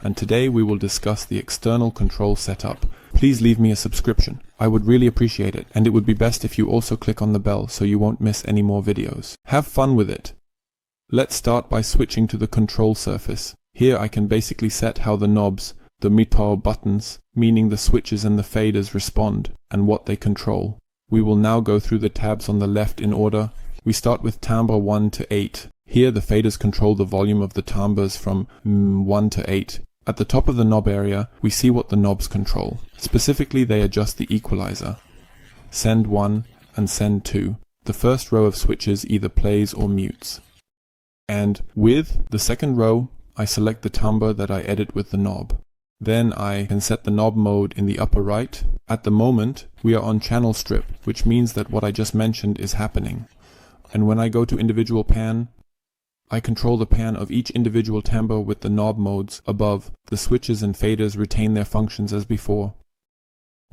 and today we will discuss the external control setup. Please leave me a subscription. I would really appreciate it, and it would be best if you also click on the bell so you won't miss any more videos. Have fun with it! Let's start by switching to the control surface. Here I can basically set how the knobs, the metal buttons, meaning the switches and the faders, respond and what they control. We will now go through the tabs on the left in order. We start with timbre 1 to 8. Here the faders control the volume of the timbres from 1 to 8. At the top of the knob area, we see what the knobs control. Specifically, they adjust the equalizer, send 1 and send 2. The first row of switches either plays or mutes. And with the second row, I select the timbre that I edit with the knob. Then I can set the knob mode in the upper right. At the moment, we are on channel strip, which means that what I just mentioned is happening. And when I go to individual pan, I control the pan of each individual timbre with the knob modes above. The switches and faders retain their functions as before.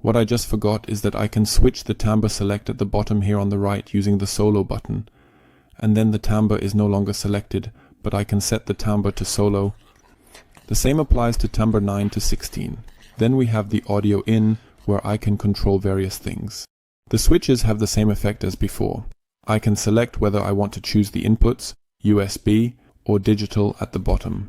What I just forgot is that I can switch the timbre select at the bottom here on the right using the solo button. And then the timbre is no longer selected, but I can set the timbre to solo. The same applies to timbre 9 to 16. Then we have the audio in, where I can control various things. The switches have the same effect as before. I can select whether I want to choose the inputs, USB or digital at the bottom.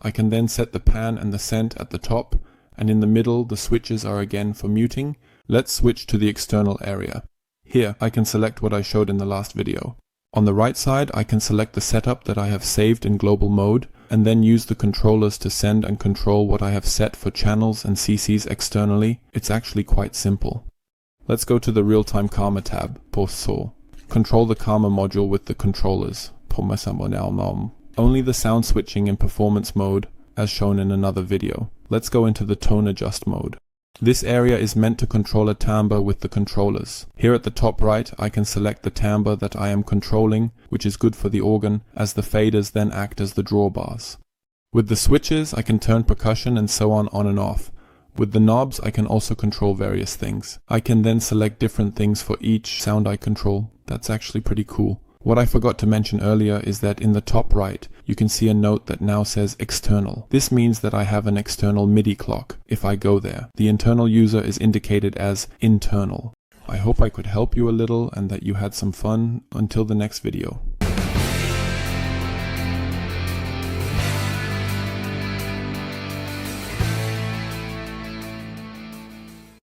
I can then set the pan and the send at the top, and in the middle the switches are again for muting. Let's switch to the external area. Here I can select what I showed in the last video. On the right side I can select the setup that I have saved in global mode, and then use the controllers to send and control what I have set for channels and CCs externally. It's actually quite simple. Let's go to the real-time Karma tab. Control the Karma module with the controllers. Only the sound switching in performance mode, as shown in another video. Let's go into the tone adjust mode. This area is meant to control a timbre with the controllers. Here at the top right I can select the timbre that I am controlling, which is good for the organ, as the faders then act as the drawbars. With the switches I can turn percussion and so on and off. With the knobs I can also control various things. I can then select different things for each sound I control. That's actually pretty cool. What I forgot to mention earlier is that in the top right you can see a note that now says external. This means that I have an external MIDI clock. If I go there, the internal user is indicated as internal. I hope I could help you a little and that you had some fun. Until the next video.